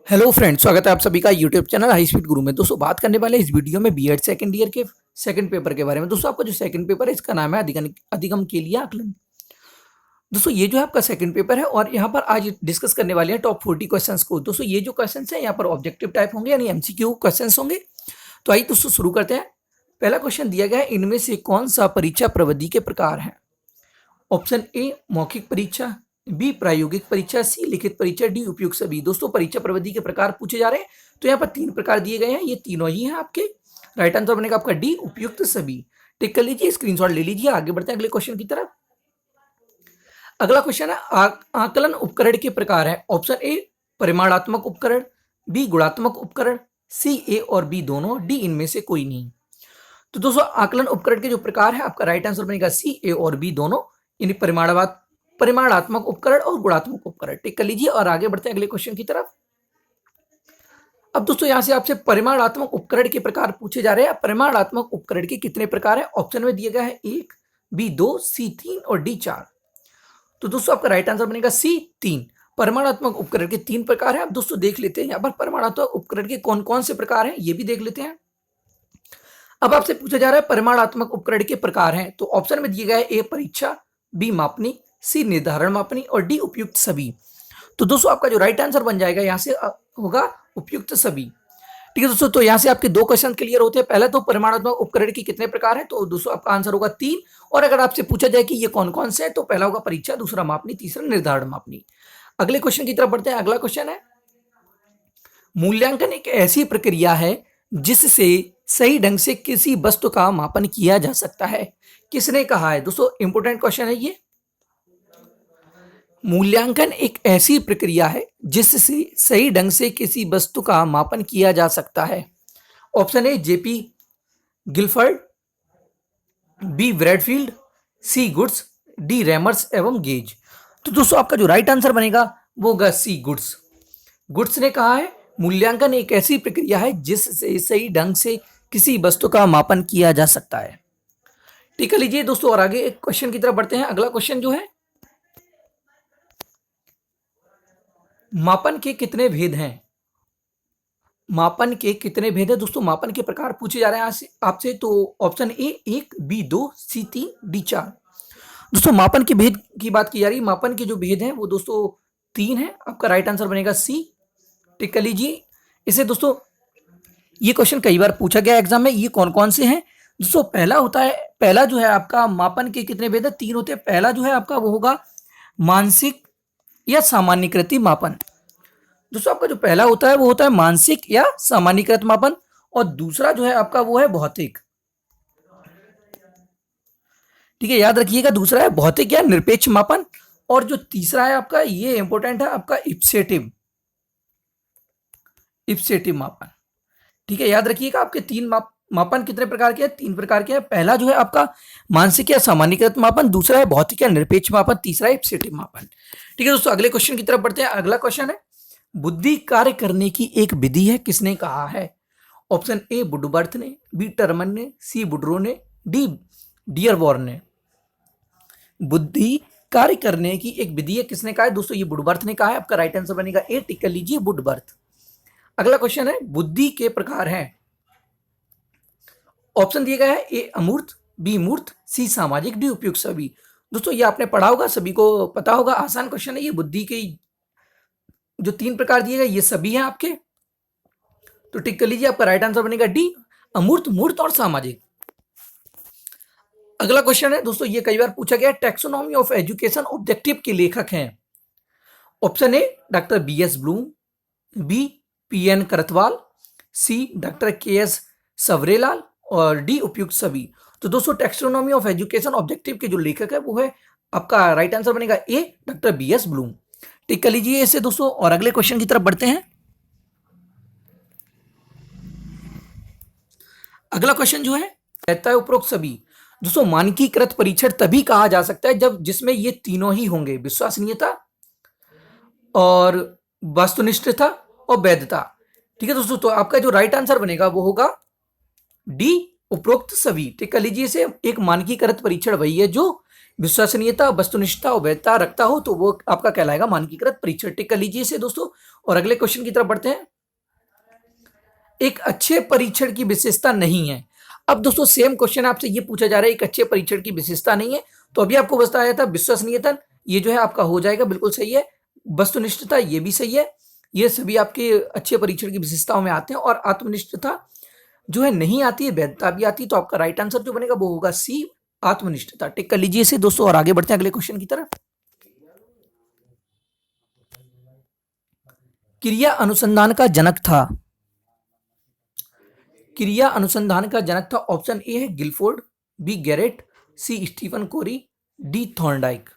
Hello friends, स्वागत है आप सभी का यूट्यूब चैनल हाई स्पीड गुरु में। दोस्तों बात करने वाले इस वीडियो में बीएड सेकंड ईयर के सेकंड पेपर के बारे में। दोस्तों आपका जो सेकंड पेपर है इसका नाम है अधिगम के लिए आकलन। दोस्तों ये जो है आपका सेकंड पेपर है और यहाँ पर आज डिस्कस करने वाले हैं टॉप 40 क्वेश्चंस को। दोस्तों ये जो क्वेश्चंस हैं यहाँ पर ऑब्जेक्टिव टाइप होंगे यानी एमसीक्यू क्वेश्चंस होंगे। तो आइए दोस्तों शुरू करते हैं। पहला क्वेश्चन दिया गया है, इनमें से कौन सा परीक्षा प्रविधि के प्रकार है? ऑप्शन ए मौखिक परीक्षा, बी प्रायोगिक परीक्षा, सी लिखित परीक्षा, डी उपयुक्त सभी। दोस्तों परीक्षा प्रविधि के प्रकार पूछे जा रहे हैं तो यहाँ पर 3 प्रकार दिए गए हैं, ये तीनों ही हैं आपके। राइट आंसर बनेगा आपका डी उपयुक्त सभी। टिक कर लीजिए, स्क्रीनशॉट ले लीजिए। आगे बढ़ते हैं अगले क्वेश्चन की तरफ। अगला क्वेश्चन है आकलन उपकरण के प्रकार है। ऑप्शन ए परिमाणात्मक उपकरण, बी गुणात्मक उपकरण, सी ए और बी दोनों, डी इनमें से कोई नहीं। तो दोस्तों आकलन उपकरण के जो प्रकार है आपका राइट आंसर बनेगा सी ए और बी दोनों, यानी परिमाणात्मक उपकरण और गुणात्मक उपकरण। टिक कर लीजिए और आगे बढ़ते हैं अगले क्वेश्चन की तरफ। अब दोस्तों यहां से आपसे परिमाणात्मक उपकरण के प्रकार पूछे जा रहे हैं। परिमाणात्मक उपकरण के कितने प्रकार है? ऑप्शन में दिया गया है 1, बी 2, सी 3 और डी 4। तो दोस्तों आपका राइट आंसर बनेगा सी 3। परमाणुत्मक उपकरण के 3 प्रकार है। अब दोस्तों देख लेते हैं यहाँ पर परमाणुत्मक उपकरण के कौन कौन से प्रकार हैं, ये भी देख लेते हैं। अब आपसे पूछा जा रहा है परमाणुत्मक उपकरण के प्रकार हैं, तो ऑप्शन में दिए गए ए परीक्षा, बी मापनी, सी निर्धारण मापनी और डी उपयुक्त सभी। तो दोस्तों आपका जो राइट आंसर बन जाएगा यहाँ से होगा उपयुक्त सभी। ठीक है दोस्तों, तो यहाँ से आपके 2 क्वेश्चन क्लियर होते हैं। पहला तो परमाणुत्मक उपकरण के कितने प्रकार है, तो दोस्तों आपका आंसर होगा 3। और अगर आपसे पूछा जाए कि ये कौन कौन से है, तो पहला होगा परीक्षा, दूसरा मापनी, तीसरा निर्धारण मापनी। अगले क्वेश्चन की तरफ बढ़ते हैं। अगला क्वेश्चन है, मूल्यांकन एक ऐसी प्रक्रिया है जिससे सही ढंग से किसी वस्तु का मापन किया जा सकता है। किसने कहा है? दोस्तों इंपोर्टेंट क्वेश्चन है ये। मूल्यांकन एक ऐसी प्रक्रिया है जिससे सही ढंग से किसी वस्तु का मापन किया जा सकता है। Option A JP Guilford, B Bradfield, C Goods, D Remmers एवं गेज। तो दोस्तों आपका जो राइट आंसर बनेगा वो होगा सी गुड्स। गुड्स ने कहा है मूल्यांकन एक ऐसी प्रक्रिया है जिससे सही ढंग से किसी वस्तु का मापन किया जा सकता है। ठीक है लीजिए दोस्तों, और आगे एक क्वेश्चन की तरफ बढ़ते हैं। अगला क्वेश्चन जो है, मापन के कितने भेद हैं? मापन के कितने भेद हैं? दोस्तों मापन के प्रकार पूछे जा रहे हैं आपसे। तो option A 1, B 2, C 3, D 4। दोस्तों मापन के भेद की बात की जा रही है। मापन के जो भेद हैं वो दोस्तों 3 है। आपका राइट आंसर बनेगा सी। टिक कर लीजिए इसे। दोस्तों ये क्वेश्चन कई बार पूछा गया एग्जाम में। ये कौन कौन से हैं? दोस्तों पहला जो है आपका मापन के कितने भेद है? 3 होते हैं। पहला जो है आपका वो होगा मानसिक या सामान्यीकृत मापन। दोस्तों आपका जो पहला होता है वो होता है मानसिक या सामान्यीकृत मापन, और दूसरा जो है आपका वो है भौतिक। ठीक है, याद रखिएगा, दूसरा है भौतिक या निरपेक्ष मापन, और जो तीसरा है आपका, ये इंपॉर्टेंट है, आपका इप्सेटिव मापन। ठीक है, याद रखिएगा आपके 3 मापन कितने प्रकार के हैं? 3 प्रकार के हैं। पहला जो है आपका मानसिक या सामान्यीकृत मापन, दूसरा है भौतिक या निरपेक्ष मापन, तीसरा है इप्सेटिव मापन। ठीक है दोस्तों, अगले क्वेश्चन की तरफ बढ़ते हैं। अगला क्वेश्चन है, बुद्धि कार्य करने की एक विधि है, किसने कहा है? ऑप्शन ए वुडवर्थ ने, बी टर्मन ने, सी वुडरो ने, डी डियरबॉर्न ने। बुद्धि कार्य करने की एक विधि है, किसने कहा है? दोस्तों ये वुडवर्थ ने कहा है। आपका राइट आंसर बनेगा ए। टिक कर लीजिए, वुडवर्थ। अगला क्वेश्चन है, बुद्धि के प्रकार हैं। ऑप्शन दिया गया है ए अमूर्त, बी मूर्त, सी सामाजिक, डी उपयुक्त सभी। दोस्तों ये आपने पढ़ा होगा, सभी को पता होगा, आसान क्वेश्चन है ये। बुद्धि के जो 3 प्रकार दिए गए ये सभी हैं आपके। तो टिक कर लीजिए, आपका राइट आंसर बनेगा डी अमूर्त, मूर्त और सामाजिक। अगला क्वेश्चन है दोस्तों, ये कई बार पूछा गया, टैक्सोनॉमी ऑफ एजुकेशन ऑब्जेक्टिव के लेखक हैं। Option A doctor B S Bloom, B P N Kartwal, C doctor K S Savarelal और डी उपयुक्त सभी। तो दोस्तों टैक्सोनॉमी ऑफ एजुकेशन ऑब्जेक्टिव के जो लेखक है वो है, आपका राइट आंसर बनेगा ए डॉक्टर बी एस ब्लूम। टिक कर लीजिए इसे दोस्तों, और अगले क्वेश्चन की तरफ बढ़ते हैं। अगला क्वेश्चन जो है, कहता है उपरोक्त सभी। दोस्तों मानकीकृत परीक्षण तभी कहा जा सकता है जब जिसमें ये तीनों ही होंगे, विश्वसनीयता और वस्तुनिष्ठता और वैधता। ठीक है दोस्तों, तो आपका जो राइट आंसर बनेगा वो होगा डी उपरोक्त सभी। टिक कर लीजिए इसे। एक मानकीकृत परीक्षण वही है जो विश्वसनीयता, वस्तुनिष्ठता, वैधता रखता हो तो वो आपका कहलाएगा मानकीकृत परीक्षण। टिक कर लीजिए इसे दोस्तों और अगले क्वेश्चन की तरफ बढ़ते हैं। एक अच्छे परीक्षण की विशेषता नहीं है। अब दोस्तों सेम क्वेश्चन आपसे ये पूछा जा रहा है, एक अच्छे परीक्षण की विशेषता नहीं है, तो अभी आपको बताया था विश्वसनीयता, ये जो है आपका हो जाएगा, बिल्कुल सही है। वस्तुनिष्ठता ये भी सही है, ये सभी आपके अच्छे परीक्षण की विशेषताओं में आते हैं। और आत्मनिष्ठता जो है नहीं आती है, वैधता भी आती है, तो आपका राइट आंसर जो बनेगा वो होगा सी, आत्मनिष्ठता। टिक कर लीजिए इसे दोस्तों और आगे बढ़ते हैं अगले क्वेश्चन की तरफ। क्रिया अनुसंधान का जनक था, क्रिया अनुसंधान का जनक था, ऑप्शन ए है गिलफोर्ड, बी गैरेट, सी स्टीफन कोरी, डी थॉर्नडाइक।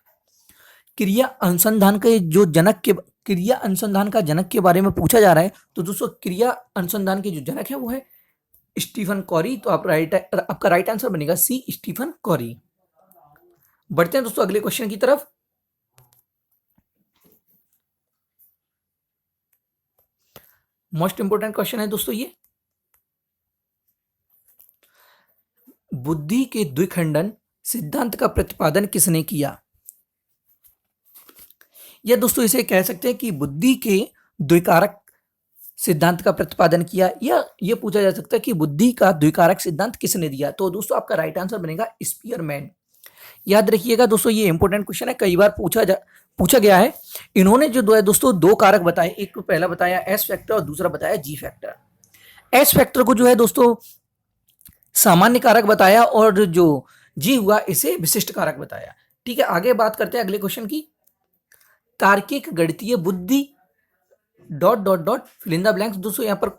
क्रिया अनुसंधान के जो जनक के क्रिया अनुसंधान का जनक के बारे में पूछा जा रहा है, तो दोस्तों क्रिया अनुसंधान के जो जनक है वो है स्टीफन कॉरी। तो आपका राइट आंसर बनेगा सी, स्टीफन कॉरी। बढ़ते हैं दोस्तों अगले क्वेश्चन की तरफ। मोस्ट इंपोर्टेंट क्वेश्चन है दोस्तों ये, बुद्धि के द्विखंडन सिद्धांत का प्रतिपादन किसने किया? या दोस्तों इसे कह सकते हैं कि बुद्धि के द्विकारक सिद्धांत का प्रतिपादन किया, या ये पूछा जा सकता है कि बुद्धि का द्विकारक सिद्धांत किसने दिया? तो दोस्तों आपका राइट आंसर बनेगा स्पीयरमैन। याद रखिएगा दोस्तों ये इंपॉर्टेंट क्वेश्चन है, कई बार पूछा गया है। इन्होंने जो दो है दोस्तों दो कारक बताए, एक तो पहला बताया एस फैक्टर और दूसरा बताया जी फैक्टर। एस फैक्टर को जो है दोस्तों सामान्य कारक बताया और जो जी हुआ इसे विशिष्ट कारक बताया। ठीक है, आगे बात करते हैं अगले क्वेश्चन की। तार्किक गणितीय बुद्धि dot dot dot fill in the blanks. दोस्तों यहाँ पर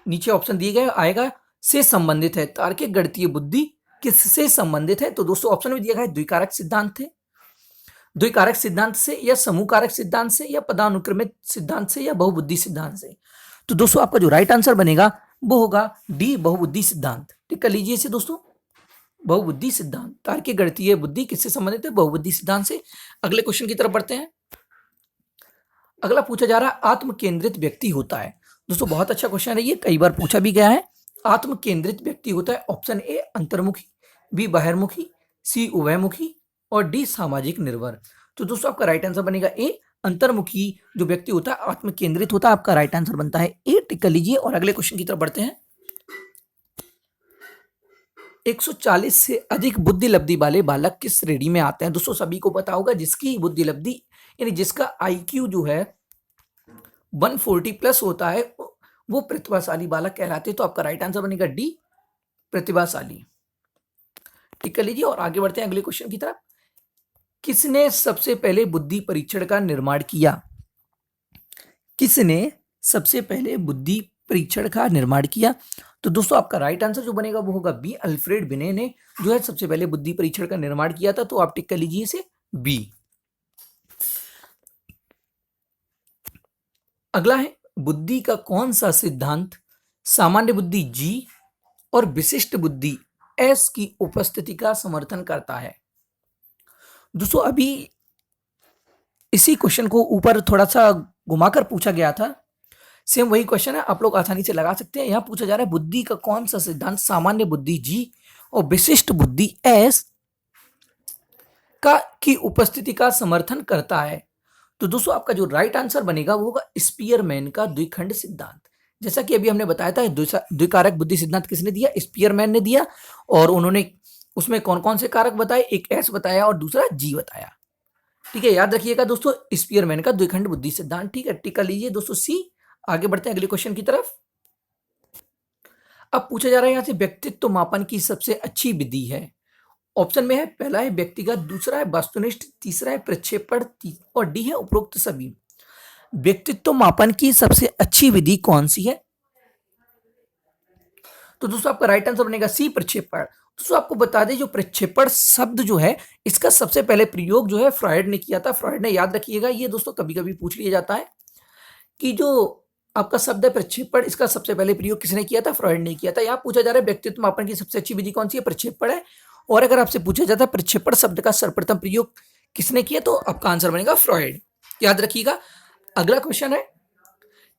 नीचे ऑप्शन दिए गए आएगा से संबंधित है। तार्किक गणितीय बुद्धि किससे संबंधित है? तो दोस्तों ऑप्शन में दिया गया है द्विकारक सिद्धांत है, द्विकारक सिद्धांत से, या समूह कारक सिद्धांत से, या पदानुक्रमित सिद्धांत से, या बहुबुद्धि सिद्धांत से। तो दोस्तों आपका जो राइट आंसर बनेगा वो होगा डी, बहुबुद्धि सिद्धांत। ठीक कर लीजिए इसे दोस्तों, बहुबुद्धि सिद्धांत। तार्किक गणितीय बुद्धि किससे संबंधित है? बहुबुद्धि सिद्धांत से। अगले क्वेश्चन की तरफ बढ़ते हैं। अगला पूछा जा रहा है आत्म केंद्रित व्यक्ति होता है। दोस्तों बहुत अच्छा क्वेश्चन है ये, कई बार पूछा भी गया है। आत्म केंद्रित व्यक्ति होता है, ऑप्शन ए अंतर्मुखी, बी बाहिर्मुखी, सी उभयमुखी और डी सामाजिक निर्भर। तो दोस्तों आपका राइट आंसर बनेगा ए, अंतर्मुखी जो व्यक्ति होता है आत्म केंद्रित होता है। आपका राइट आंसर बनता है ए। टिक कर लीजिए और अगले क्वेश्चन की तरफ बढ़ते हैं। 140 से अधिक बुद्धि लब्धि वाले बालक किस श्रेणी में आते हैं? दोस्तों सभी को पता होगा, जिसकी बुद्धि लब्धि यानी जिसका आईक्यू जो है 140 प्लस होता है वो प्रतिभाशाली बालक कहलाते हैं। तो आपका राइट आंसर बनेगा डी, प्रतिभाशाली। टिक कर लीजिए और आगे बढ़ते हैं अगले क्वेश्चन की तरफ। किसने सबसे पहले बुद्धि परीक्षण का निर्माण किया? किसने सबसे पहले बुद्धि परीक्षण का निर्माण किया? तो दोस्तों आपका राइट आंसर जो बनेगा वो होगा बी, अल्फ्रेड बिने ने जो है सबसे पहले बुद्धि परीक्षण का निर्माण किया था। तो आप टिक कर लीजिए इसे बी। अगला है बुद्धि का कौन सा सिद्धांत सामान्य बुद्धि जी और विशिष्ट बुद्धि एस की उपस्थिति का समर्थन करता है? दोस्तों अभी इसी क्वेश्चन को ऊपर थोड़ा सा घुमाकर पूछा गया था, सेम वही क्वेश्चन है, आप लोग आसानी से लगा सकते हैं। यहां पूछा जा रहा है बुद्धि का कौन सा सिद्धांत सामान्य बुद्धि जी और विशिष्ट बुद्धि एस का की उपस्थिति का समर्थन करता है? तो दोस्तों आपका जो राइट आंसर बनेगा वो होगा स्पीयरमैन का द्विखंड सिद्धांत। जैसा कि अभी हमने बताया था द्विकारक बुद्धि सिद्धांत किसने दिया? स्पीयरमैन ने दिया। और उन्होंने उसमें कौन कौन से कारक बताए? एक एस बताया और दूसरा जी बताया। ठीक है, याद रखिएगा दोस्तों स्पीयरमैन का द्विखंड बुद्धि सिद्धांत। ठीक है, टिक कर लीजिए दोस्तों सी। आगे बढ़ते हैं अगले क्वेश्चन की तरफ। अब पूछा जा रहा है यहां से व्यक्तित्व मापन की सबसे अच्छी विधि है। ऑप्शन में है पहला है व्यक्तिगत, दूसरा है वस्तुनिष्ठ, तीसरा है प्रक्षेपण और डी है उपरोक्त सभी। व्यक्तित्व मापन की सबसे अच्छी विधि कौन सी है? तो दोस्तों आपका राइट आंसर बनेगा सी, प्रक्षेपण। दोस्तों आपको बता दें जो प्रक्षेपण शब्द जो है इसका सबसे पहले प्रयोग जो है फ्रॉयड ने किया था। फ्रॉयड ने, याद रखिएगा ये दोस्तों कभी कभी पूछ लिया जाता है कि जो आपका शब्द है प्रक्षेपण, इसका सबसे पहले प्रयोग किसने किया था? फ्रॉयड ने किया था। यहाँ पूछा जा रहा है व्यक्तित्व मापन की सबसे अच्छी विधि कौन सी है? प्रक्षेपण है। और अगर आपसे पूछा जाता है प्रक्षेपण शब्द का सर्वप्रथम प्रयोग किसने किया, तो आपका आंसर बनेगा फ्रॉयड। याद रखिएगा। अगला क्वेश्चन है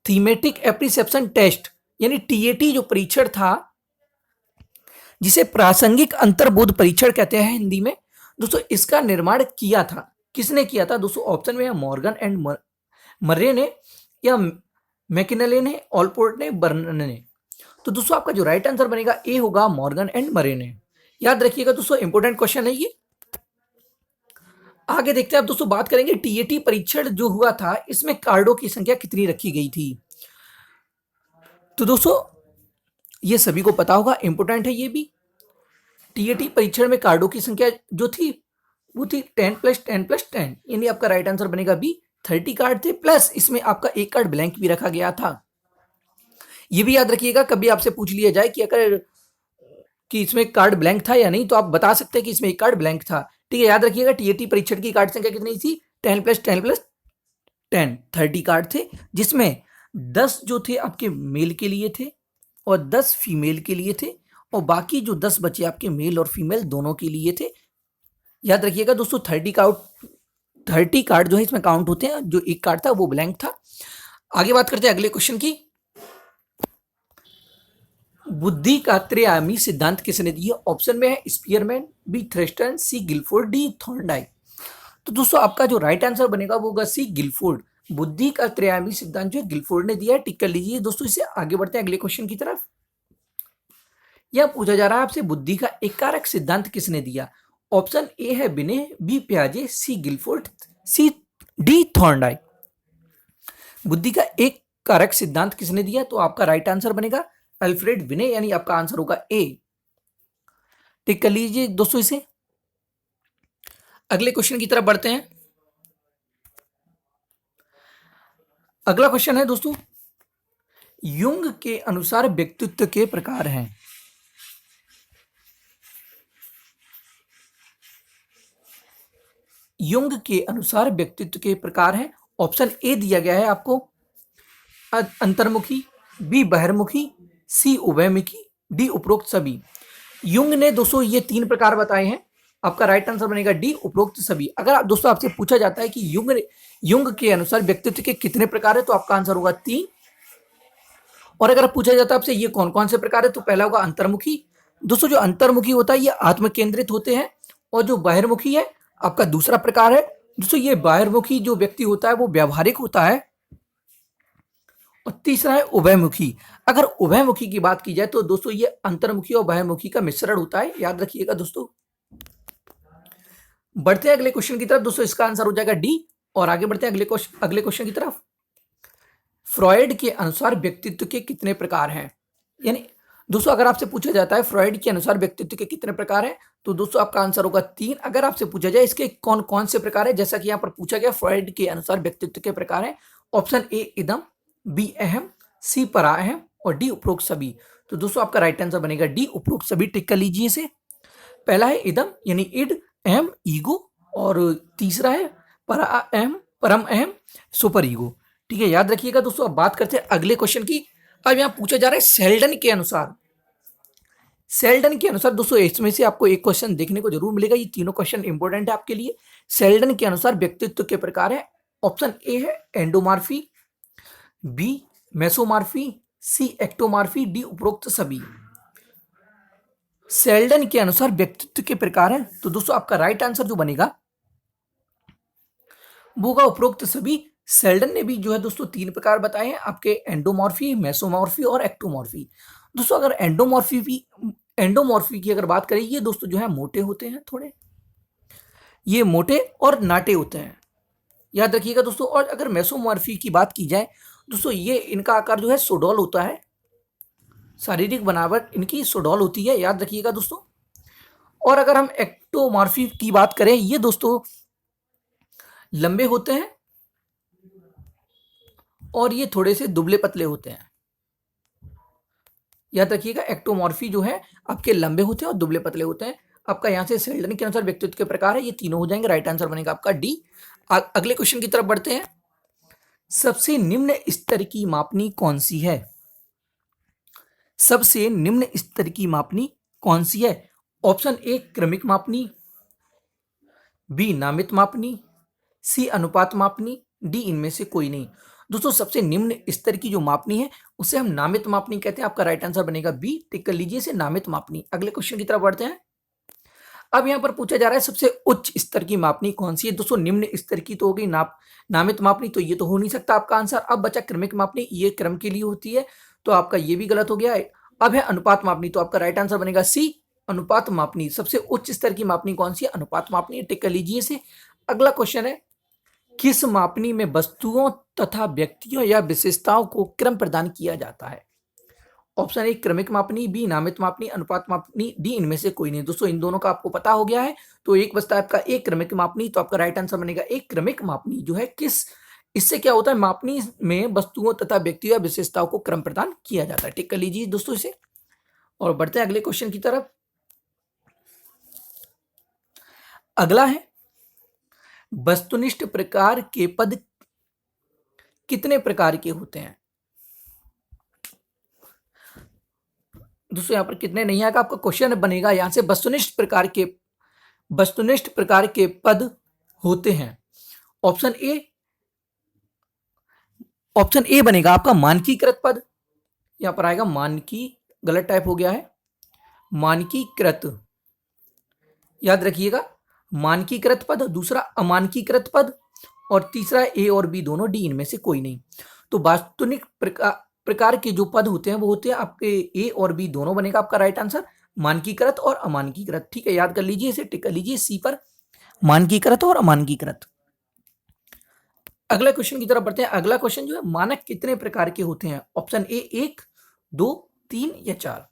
थीमेटिक एप्रिसिएप्शन टेस्ट यानी टीएटी जो परीक्षण था, जिसे प्रासंगिक अंतर्बोध परीक्षण कहते हैं हिंदी में, दोस्तों इसका निर्माण किया था, किसने किया था दोस्तों? ऑप्शन में है मॉर्गन एंड मर्रे ने, या मैकिनले ने, ऑलपोर्ट ने, बर्नर ने। तो दोस्तों आपका जो राइट आंसर बनेगा ए होगा मॉर्गन एंड मर्रे ने। याद रखिएगा दोस्तों, इंपॉर्टेंट क्वेश्चन है ये। आगे देखते हैं अब दोस्तों, बात करेंगे टीएटी परीक्षण जो हुआ था, इसमें कार्डों की संख्या कितनी रखी गई थी? तो दोस्तों ये सभी को पता होगा, इंपॉर्टेंट है ये भी। टीएटी परीक्षण में कार्डों की संख्या जो थी वो थी 10 + 10 + 10, यानी आपका राइट आंसर बनेगा बी। 30 कार्ड थे, प्लस इसमें आपका एक कार्ड ब्लैंक भी रखा गया था। ये भी याद रखिएगा, कभी आपसे पूछ लिया जाए कि अगर कि इसमें कार्ड ब्लैंक था या नहीं, तो आप बता सकते हैं कि इसमें एक कार्ड ब्लैंक था। ठीक है, याद रखिएगा टीएटी परीक्षण की कार्ड संख्या कितनी थी? 10 + 10 + 10, 30 कार्ड थे, जिसमें 10 जो थे आपके मेल के लिए थे और 10 फीमेल के लिए थे, और बाकी जो 10 बचे आपके मेल और फीमेल दोनों के लिए थे। याद रखिएगा दोस्तों, 30 कार्ड जो है इसमें काउंट होते हैं, जो एक कार्ड था वो ब्लैंक था। आगे बात करते हैं अगले क्वेश्चन की। बुद्धि का त्रिआयामी सिद्धांत किसने दिया? ऑप्शन में है स्पीयरमैन, बी थ्रेस्टन, सी गिलफोर्ड, डी थॉर्नडाइक। तो दोस्तों आपका जो राइट आंसर बनेगा वो होगा सी गिलफोर्ड। बुद्धि का त्रिआयामी सिद्धांत जो है गिलफोर्ड ने दिया है, टिक कर लीजिए दोस्तों इसे। आगे बढ़ते हैं अगले क्वेश्चन की तरफ। यह पूछा जा रहा है आपसे, बुद्धि का एक कारक सिद्धांत किसने दिया? ऑप्शन ए है बिने, बी पियाजे, सी गिलफोर्ड, सी डी थॉर्नडाइक। बुद्धि का एक कारक सिद्धांत किसने दिया? तो आपका राइट आंसर बनेगा अल्फ्रेड बिने, यानी आपका आंसर होगा ए। टिक कर लीजिए दोस्तों इसे। अगले क्वेश्चन की तरफ बढ़ते हैं। अगला क्वेश्चन है दोस्तों, युंग के अनुसार व्यक्तित्व के प्रकार हैं। युंग के अनुसार व्यक्तित्व के प्रकार हैं। ऑप्शन ए दिया गया है आपको अंतर्मुखी, बी बहिर्मुखी, सी उभयमुखी, डी उपरोक्त सभी। युंग ने दोस्तों ये 3 प्रकार बताए हैं, आपका राइट आंसर बनेगा डी उपरोक्त सभी। अगर आप दोस्तों आपसे पूछा जाता है कि युंग के अनुसार व्यक्तित्व के कितने प्रकार है, तो आपका आंसर होगा 3। और अगर पूछा जाता है आपसे ये कौन कौन से प्रकार है, तो पहला होगा अंतर्मुखी। दोस्तों जो अंतर्मुखी होता है ये आत्म केंद्रित होते हैं, और जो बहिर्मुखी है आपका दूसरा प्रकार है। दोस्तों ये बहिर्मुखी जो व्यक्ति होता है वो व्यावहारिक होता है, और तीसरा है उभयमुखी। अगर उभयमुखी की बात की जाए तो दोस्तों ये अंतर्मुखी और बहिर्मुखी का मिश्रण होता है, याद रखिएगा दोस्तों। बढ़ते हैं अगले क्वेश्चन की तरफ दोस्तों, इसका आंसर हो जाएगा डी। और आगे बढ़ते हैं अगले क्वेश्चन की तरफ। फ्रॉइड के अनुसार व्यक्तित्व के कितने प्रकार हैं? यानी दोस्तों अगर आपसे पूछा जाता है फ्रॉइड के अनुसार व्यक्तित्व के कितने प्रकार हैं, तो दोस्तों आपका आंसर होगा 3। अगर आपसे पूछा जाए इसके कौन कौन से प्रकार है, जैसा कि यहाँ पर पूछा गया फ्रॉइड के अनुसार व्यक्तित्व के प्रकार है, ऑप्शन ए इदम, बी अहम, सी पराअहम, और डी उपरोक्त सभी। तो दोस्तों आपका राइट आंसर बनेगा डी उपरोक्त सभी। टिक कर लीजिए इसे। पहला है इदम यानी इड, अहम ईगो, और तीसरा है पराअहम, परम अहम, सुपर ईगो। ठीक है, याद रखिएगा दोस्तों। अब बात करते हैं अगले क्वेश्चन की। अब यहाँ पूछा जा रहा है सेल्डन के अनुसार। सेल्डन के अनुसार दोस्तों इसमें से आपको एक क्वेश्चन देखने को जरूर मिलेगा, ये तीनों क्वेश्चन इंपॉर्टेंट है आपके लिए। सेल्डन के अनुसार व्यक्तित्व के प्रकार है। ऑप्शन ए है एंडोमॉर्फी, बी मेसोमॉर्फी, सी एक्टोमॉर्फी, डी उपरोक्त सभी। सेल्डन के अनुसार व्यक्तित्व के प्रकार है, तो दोस्तों आपका राइट आंसर जो बनेगा वो होगा उपरोक्त सभी। सेल्डन ने भी जो है दोस्तों 3 प्रकार बताए हैं आपके, एंडोमॉर्फी, मेसोमॉर्फी और एक्टोमॉर्फी। दोस्तों अगर एंडोमॉर्फी की अगर बात करें, ये दोस्तों जो है मोटे होते हैं थोड़े, ये मोटे और नाटे होते हैं, याद रखिएगा दोस्तों। और अगर मेसोमॉर्फी की बात की जाए दोस्तों, ये इनका आकार जो है सुडौल होता है, शारीरिक बनावट इनकी सुडौल होती है, याद रखिएगा दोस्तों। और अगर हम एक्टोमॉर्फी की बात करें, ये दोस्तों लंबे होते हैं और ये थोड़े से दुबले पतले होते हैं, याद रखिएगा। एक्टोमॉर्फी जो है आपके लंबे होते हैं और दुबले पतले होते हैं। आपका यहाँ से सेल्डन के अनुसार व्यक्तित्व के प्रकार है, ये तीनों हो जाएंगे, राइट आंसर बनेगा आपका डी। अगले क्वेश्चन की तरफ बढ़ते हैं। सबसे निम्न स्तर की मापनी कौन सी है? सबसे निम्न स्तर की मापनी कौन सी है? ऑप्शन ए क्रमिक मापनी, बी नामित मापनी, सी अनुपात मापनी, डी इनमें से कोई नहीं। दोस्तों सबसे निम्न स्तर की जो मापनी है उसे हम नामित मापनी कहते हैं, आपका राइट आंसर बनेगा बी। टिक कर लीजिए इसे, नामित मापनी। अगले क्वेश्चन की तरफ बढ़ते हैं। अब यहाँ पर पूछा जा रहा है सबसे उच्च स्तर की मापनी कौन सी है। दोस्तों निम्न स्तर की तो हो गई नामित मापनी, तो ये तो हो नहीं सकता आपका आंसर। अब बचा क्रमिक मापनी, ये क्रम के लिए होती है, तो आपका ये भी गलत हो गया है। अब है अनुपात मापनी, तो आपका राइट आंसर बनेगा सी, अनुपात मापनी। सबसे उच्च स्तर की मापनी कौन सी है? अनुपात मापनी। टिक कर लीजिए इसे। अगला क्वेश्चन है, किस मापनी में वस्तुओं तथा व्यक्तियों या विशेषताओं को क्रम प्रदान किया जाता है? ऑप्शन ए क्रमिक मापनी, बी नामित मापनी, अनुपात मापनी, डी इनमें से कोई नहीं। दोस्तों इन दोनों का आपको पता हो गया है, तो एक बचता है आपका एक क्रमिक मापनी, तो आपका राइट आंसर बनेगा एक क्रमिक मापनी जो है किस, इससे क्या होता है, मापनी में वस्तुओं तथा व्यक्तियों या विशेषताओं को क्रम प्रदान किया जाता है। टिक कर लीजिए दोस्तों इसे, और बढ़ते हैं अगले क्वेश्चन की तरफ। अगला है, वस्तुनिष्ठ प्रकार के पद कितने प्रकार के होते हैं? दोस्तों यहां पर कितने नहीं आएगा, आपका क्वेश्चन बनेगा यहां से वस्तुनिष्ठ प्रकार के पद होते हैं। ऑप्शन ए बनेगा आपका मानकीकृत पद। यहां पर आएगा मानकी, गलत टाइप हो गया है, मानकीकृत, याद रखिएगा, मानकीकृत पद। दूसरा अमानकीकृत पद, और तीसरा ए और बी दोनों, डी इनमें से कोई नहीं। तो वास्तुनिक प्रकार के जो पद होते हैं वो होते हैं आपके ए और बी दोनों, बनेगा आपका राइट आंसर मानकीकृत और अमानकीकृत। ठीक है, याद कर लीजिए इसे, टिक कर लीजिए सी पर, मानकीकृत और अमानकीकृत। अगला क्वेश्चन की तरफ बढ़ते हैं। अगला क्वेश्चन जो है, मानक कितने प्रकार के होते हैं? ऑप्शन ए एक, दो, तीन या चार।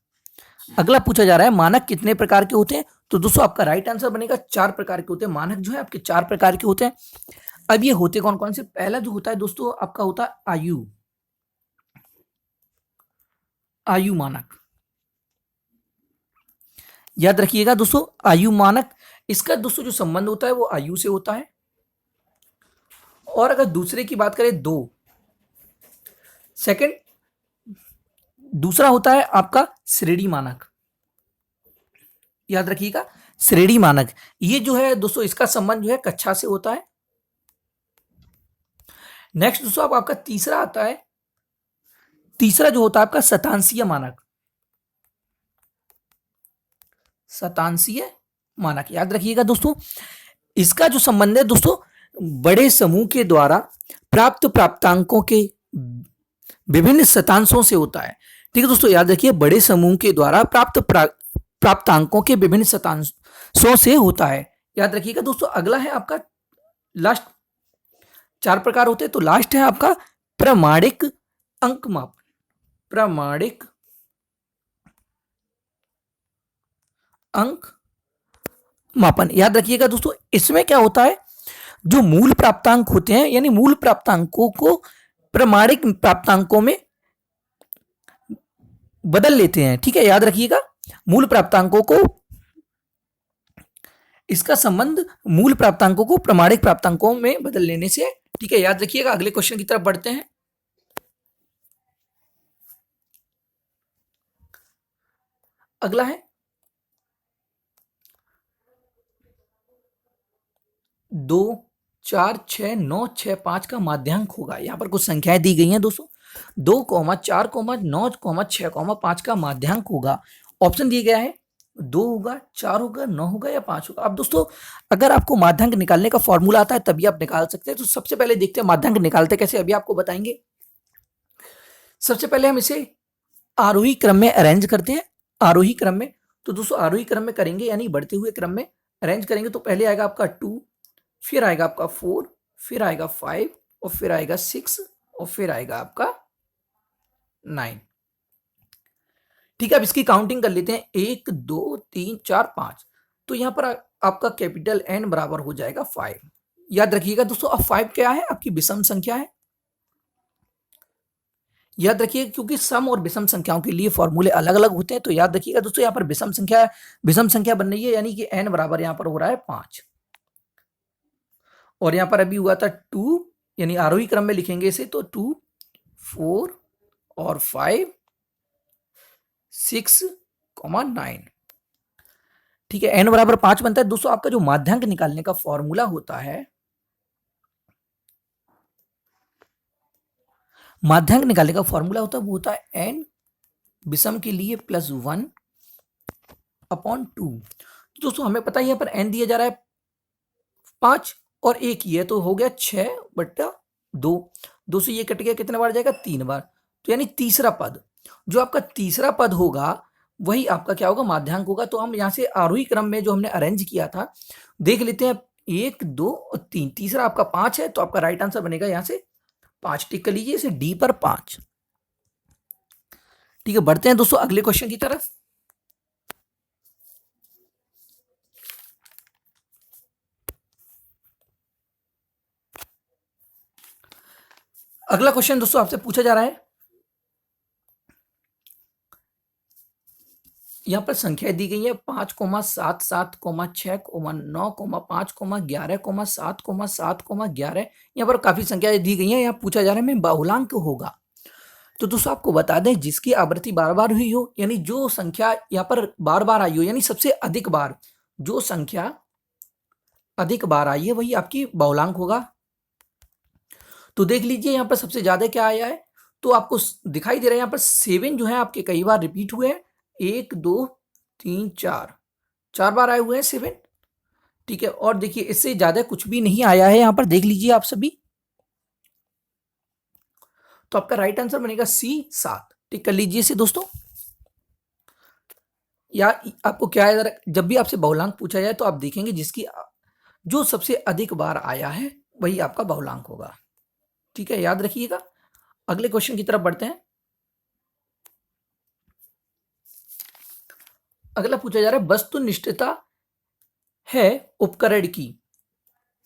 अगला पूछा जा रहा है मानक कितने प्रकार के होते हैं, तो दोस्तों आपका राइट आंसर बनेगा चार प्रकार के होते हैं। मानक जो है आपके चार प्रकार के होते हैं। अब ये होते कौन कौन से? पहला जो होता है दोस्तों आपका होता है आयु मानक, याद रखिएगा दोस्तों, आयु मानक। इसका दोस्तों जो संबंध होता है वो आयु से होता है। और अगर दूसरे की बात करें, सेकंड, दूसरा होता है आपका श्रेणी मानक, याद रखिएगा श्रेणी मानक। ये जो है दोस्तों इसका संबंध जो है कक्षा से होता है। नेक्स्ट दोस्तों अब आपका तीसरा आता है, तीसरा जो होता है आपका शतांशीय मानक, शतांशीय मानक, याद रखिएगा दोस्तों। इसका जो संबंध है दोस्तों बड़े समूह के द्वारा प्राप्त प्राप्तांकों के विभिन्न शतांशों से होता है। ठीक है दोस्तों, याद रखिए, बड़े समूह के द्वारा प्राप्तांकों के विभिन्न शतांशों से होता है, याद रखिएगा दोस्तों। अगला है आपका लास्ट, चार प्रकार होते हैं, तो लास्ट है आपका प्रमाणिक अंक मापन, प्रमाणिक अंक मापन, याद रखिएगा दोस्तों। इसमें क्या होता है, जो मूल प्राप्तांक होते हैं, यानी मूल प्राप्तांकों को प्रमाणिक प्राप्तांकों में बदल लेते हैं। ठीक है, याद रखिएगा, मूल प्राप्तांकों को, इसका संबंध मूल प्राप्तांकों को प्रमाणिक प्राप्तांकों में बदल लेने से। ठीक है, याद रखिएगा। अगले क्वेश्चन की तरफ बढ़ते हैं। अगला है 2, 4, 6, 9, 6, 5 का माध्यांक होगा। यहां पर कुछ संख्याएं दी गई हैं दोस्तों, 2, 4, 9, 6, 5 का माध्यांक होगा। ऑप्शन दिया गया है 2 होगा, 4 होगा, 9 होगा या 5 होगा। अब दोस्तों अगर आपको माध्यांक निकालने का फॉर्मूला आता है तभी आप निकाल सकते हैं। तो सबसे पहले देखते हैं माध्यांक निकालते कैसे, अभी आपको बताएंगे। सबसे पहले हम इसे आरोही क्रम में अरेंज करते हैं, आरोही क्रम में। तो दोस्तों आरोही क्रम में करेंगे, यानी बढ़ते हुए क्रम में अरेंज करेंगे। तो पहले आएगा आपका 2, फिर आएगा आपका 4, फिर आएगा 5, और फिर आएगा 6, और फिर आएगा आपका 9। ठीक है, अब इसकी काउंटिंग कर लेते हैं, 1, 2, 3, 4, 5। तो यहां पर आपका कैपिटल N बराबर हो जाएगा 5। याद रखिएगा दोस्तों, अब 5 क्या है, आपकी विषम संख्या है। याद रखिएगा, क्योंकि सम और विषम संख्याओं के लिए फॉर्मूले अलग अलग होते हैं। तो याद रखिएगा दोस्तों, यहाँ पर विषम संख्या बन रही है, यानी कि N बराबर यहाँ पर हो रहा है 5। और यहां पर अभी हुआ था 2, यानी आरोही क्रम में लिखेंगे इसे, तो 2, 4 और 5, 6, 9। ठीक है, N बराबर 5 बनता है। दोस्तों आपका जो माध्यांक निकालने का फॉर्मूला होता है, माध्यांक निकालने का फॉर्मूला होता है वो होता है N विषम के लिए +1/2। तो दोस्तों हमें पता है यहाँ पर n दिया जा रहा है 5 और 1 ही है, तो हो गया 6/2। 2 से ये कट गया, कितने बार जाएगा? 3 बार। तो यानी तीसरा पद, जो आपका तीसरा पद होगा वही आपका क्या होगा? माध्यांक होगा। तो हम यहाँ से आरोही क्रम में जो हमने अरेंज किया था देख लेते हैं। 1, 2 और 3, तीसरा आपका 5 है, तो आपका राइट आंसर बनेगा यहाँ से 5। टिक कर लीजिए इसे डी पर 5। ठीक है, बढ़ते हैं दोस्तों अगले क्वेश्चन की तरफ। अगला क्वेश्चन दोस्तों आपसे पूछा जा रहा है, यहां पर संख्या दी गई है 5,7, 7,6, 9, 5, 11, 7, 7, 11। यहाँ पर काफी संख्याएं दी गई हैं। यहाँ पूछा जा रहा है मैं बहुलांक होगा। तो दोस्तों आपको बता दें, जिसकी आवृत्ति बार बार हुई हो, यानी जो संख्या यहाँ पर बार बार आई हो, यानी सबसे अधिक बार जो संख्या अधिक बार आई है वही आपकी बहुलांक होगा। तो देख लीजिए यहाँ पर सबसे ज्यादा क्या आया है, तो आपको दिखाई दे रहा है यहाँ पर 7 जो है आपके कई बार रिपीट हुए हैं। 1, 2, 3, 4 बार आए हुए हैं 7। ठीक है, और देखिए इससे ज्यादा कुछ भी नहीं आया है यहाँ पर, देख लीजिए आप सभी। तो आपका राइट आंसर बनेगा सी 7। टिक कर लीजिए इसे दोस्तों। या आपको क्या है, जब भी आपसे बहुलांक पूछा जाए तो आप देखेंगे जिसकी जो सबसे अधिक बार आया है वही आपका बहुलांक होगा। ठीक है, याद रखिएगा। अगले क्वेश्चन की तरफ बढ़ते हैं। अगला पूछा जा रहा है वस्तुनिष्ठता है उपकरण की।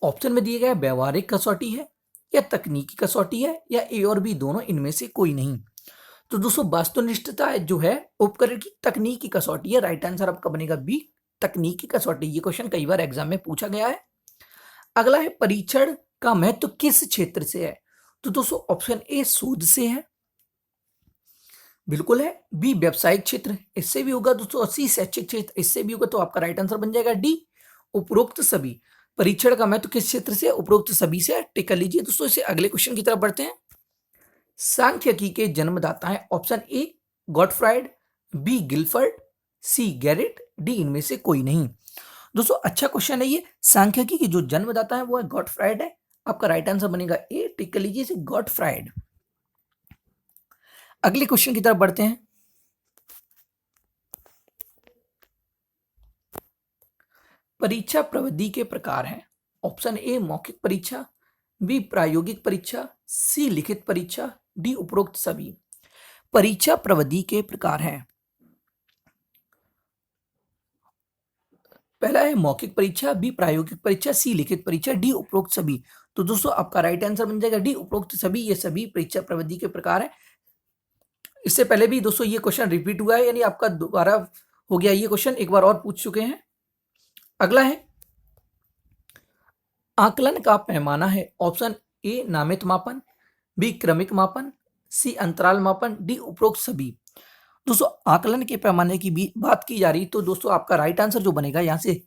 ऑप्शन में दिए गए व्यवहारिक कसौटी है या तकनीकी कसौटी है या ए और बी दोनों, इनमें से कोई नहीं। तो दोस्तों वस्तुनिष्ठता जो है उपकरण की तकनीकी कसौटी है। राइट आंसर आपका बनेगा बी, तकनीकी कसौटी। ये क्वेश्चन कई बार एग्जाम में पूछा गया है। अगला है परीक्षण का महत्व किस क्षेत्र से है। तो दोस्तों ऑप्शन ए शोध से है, बिल्कुल है। बी व्यवसायिक क्षेत्र, इससे भी होगा दोस्तों। सी शैक्षिक क्षेत्र, इससे भी होगा। तो आपका राइट आंसर बन जाएगा डी, उपरोक्त सभी। परीक्षण का महत्व किस क्षेत्र से? उपरोक्त सभी से। टिक कर लीजिए दोस्तों इसे। अगले क्वेश्चन की तरफ बढ़ते हैं। सांख्यिकी के जन्मदाता है option A Gottfried, B Guilford, C Garrett, D इनमें से कोई नहीं। दोस्तों अच्छा क्वेश्चन है ये। सांख्यिकी के जो जन्मदाता है वो है गॉटफ्राइड है। आपका राइट आंसर बनेगा ए। टिक कर लीजिए इसे गॉटफ्राइड। अगले क्वेश्चन की तरफ बढ़ते हैं। परीक्षा प्रविधि के प्रकार हैं। ऑप्शन ए मौखिक परीक्षा, बी प्रायोगिक परीक्षा, सी लिखित परीक्षा, डी उपरोक्त सभी। परीक्षा प्रविधि के प्रकार हैं। पहला है मौखिक परीक्षा, बी प्रायोगिक परीक्षा, सी लिखित परीक्षा, डी उपरोक्त सभी। तो दोस्तों आपका राइट आंसर बन जाएगा डी, उपरोक्त सभी। ये सभी परीक्षा प्रविधि के प्रकार है। इससे पहले भी दोस्तों ये क्वेश्चन रिपीट हुआ है, यानी आपका दोबारा हो गया ये क्वेश्चन, एक बार और पूछ चुके हैं। अगला है आकलन का पैमाना है। ऑप्शन ए नामित मापन, बी क्रमिक मापन, सी अंतराल मापन, डी उपरोक्त सभी। दोस्तों आकलन के पैमाने की भी बात की जा रही, तो दोस्तों आपका राइट आंसर जो बनेगा यहाँ से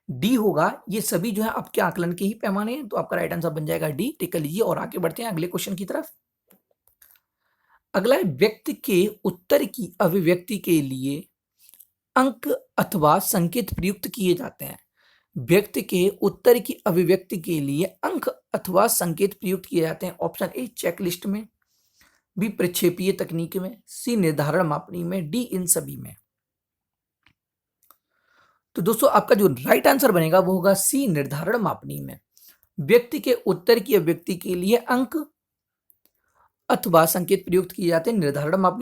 डी होगा। ये सभी जो है आपके आकलन के ही पैमाने हैं। तो आपका राइट आंसर बन जाएगा डी। टिक कर लीजिए और आगे बढ़ते हैं अगले क्वेश्चन की तरफ। अगला है व्यक्ति के उत्तर की अभिव्यक्ति के लिए अंक अथवा संकेत प्रयुक्त किए जाते हैं। व्यक्ति के उत्तर की अभिव्यक्ति के लिए अंक अथवा संकेत प्रयुक्त किए जाते हैं। ऑप्शन ए चेकलिस्ट में, बी प्रक्षेपीय तकनीक में, सी निर्धारण मापनी में, डी इन सभी में। तो दोस्तों आपका जो राइट आंसर बनेगा वो होगा सी निर्धारण मापनी में। व्यक्ति के उत्तर की अभिव्यक्ति के लिए अंक अथवा संकेत प्रयुक्त किए जाते हैं निर्धारण मापनी